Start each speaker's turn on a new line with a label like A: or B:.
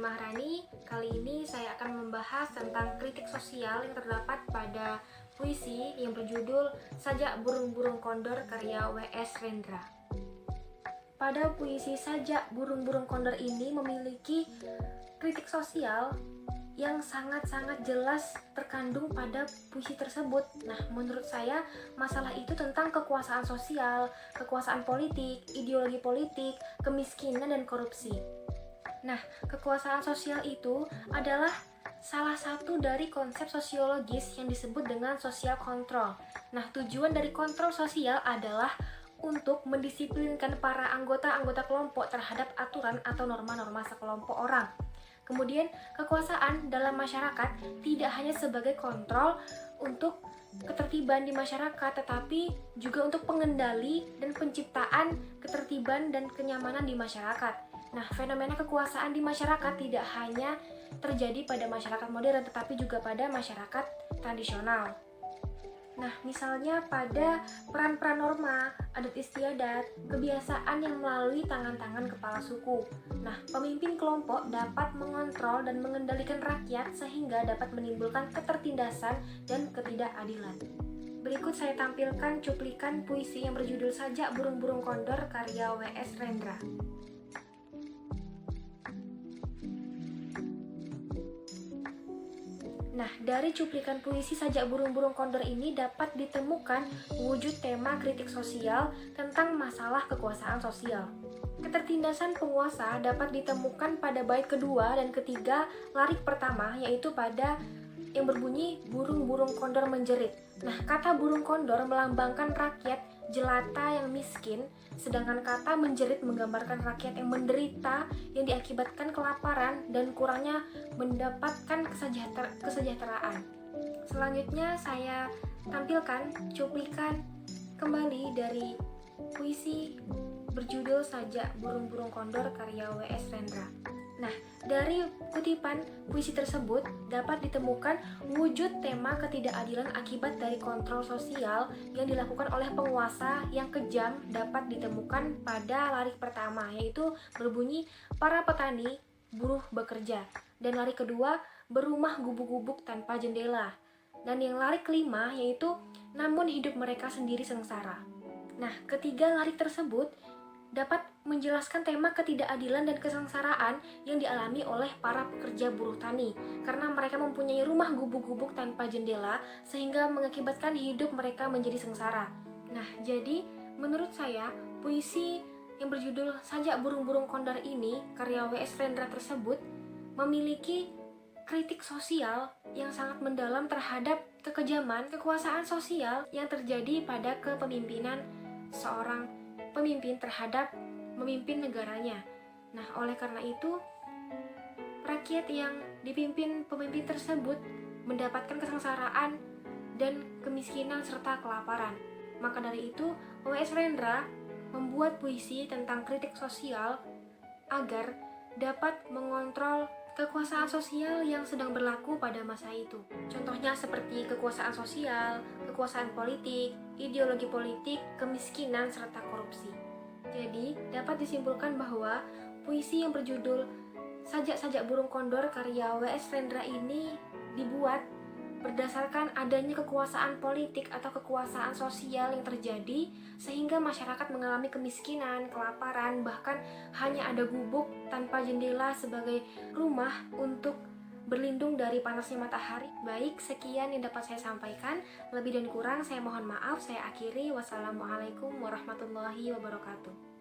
A: Mahrani. Kali ini saya akan membahas tentang kritik sosial yang terdapat pada puisi yang berjudul Sajak Burung-Burung Kondor karya W.S. Rendra. Pada puisi Sajak Burung-Burung Kondor ini memiliki kritik sosial yang sangat-sangat jelas terkandung pada puisi tersebut. Nah, menurut saya masalah itu tentang kekuasaan sosial, kekuasaan politik, ideologi politik, kemiskinan, dan korupsi. Nah, kekuasaan sosial itu adalah salah satu dari konsep sosiologis yang disebut dengan social control. Nah, tujuan dari kontrol sosial adalah untuk mendisiplinkan para anggota-anggota kelompok terhadap aturan atau norma-norma sekelompok orang. Kemudian, kekuasaan dalam masyarakat tidak hanya sebagai kontrol untuk ketertiban di masyarakat, tetapi juga untuk pengendali dan penciptaan ketertiban dan kenyamanan di masyarakat. Nah, fenomena kekuasaan di masyarakat tidak hanya terjadi pada masyarakat modern, tetapi juga pada masyarakat tradisional. Nah, misalnya pada peran-peran norma, adat istiadat, kebiasaan yang melalui tangan-tangan kepala suku. Nah, pemimpin kelompok dapat mengontrol dan mengendalikan rakyat sehingga dapat menimbulkan ketertindasan dan ketidakadilan. Berikut saya tampilkan cuplikan puisi yang berjudul Sajak Burung-Burung Kondor karya W.S. Rendra. Nah, dari cuplikan puisi Sajak Burung-Burung Kondor ini dapat ditemukan wujud tema kritik sosial tentang masalah kekuasaan sosial. Ketertindasan penguasa dapat ditemukan pada bait kedua dan ketiga larik pertama, yaitu pada yang berbunyi burung-burung kondor menjerit. Nah, kata burung kondor melambangkan rakyat jelata yang miskin, sedangkan kata menjerit menggambarkan rakyat yang menderita yang diakibatkan kelaparan dan kurangnya mendapatkan kesejahteraan. Selanjutnya saya tampilkan cuplikan kembali dari puisi berjudul Sajak Burung-Burung Kondor karya W.S. Rendra. Nah, dari kutipan puisi tersebut dapat ditemukan wujud tema ketidakadilan akibat dari kontrol sosial yang dilakukan oleh penguasa yang kejam dapat ditemukan pada larik pertama, yaitu berbunyi para petani buruh bekerja, dan larik kedua berumah gubuk-gubuk tanpa jendela, dan yang larik kelima yaitu namun hidup mereka sendiri sengsara. Nah, ketiga larik tersebut dapat menjelaskan tema ketidakadilan dan kesengsaraan yang dialami oleh para pekerja buruh tani karena mereka mempunyai rumah gubuk-gubuk tanpa jendela sehingga mengakibatkan hidup mereka menjadi sengsara. Nah, jadi menurut saya puisi yang berjudul Sajak Burung-Burung Kondor ini karya W.S. Rendra tersebut memiliki kritik sosial yang sangat mendalam terhadap kekejaman kekuasaan sosial yang terjadi pada kepemimpinan seorang pemimpin terhadap memimpin negaranya. Nah, oleh karena itu, rakyat yang dipimpin pemimpin tersebut mendapatkan kesengsaraan dan kemiskinan serta kelaparan. Maka dari itu, W.S. Rendra membuat puisi tentang kritik sosial agar dapat mengontrol kekuasaan sosial yang sedang berlaku pada masa itu. Contohnya seperti kekuasaan sosial, kekuasaan politik, ideologi politik, kemiskinan, serta korupsi. Jadi, dapat disimpulkan bahwa puisi yang berjudul Sajak-Sajak Burung Kondor karya W.S. Rendra ini dibuat berdasarkan adanya kekuasaan politik atau kekuasaan sosial yang terjadi sehingga masyarakat mengalami kemiskinan, kelaparan, bahkan hanya ada gubuk tanpa jendela sebagai rumah untuk berlindung dari panasnya matahari. Baik, sekian yang dapat saya sampaikan. Lebih dan kurang saya mohon maaf. Saya akhiri. Wassalamualaikum warahmatullahi wabarakatuh.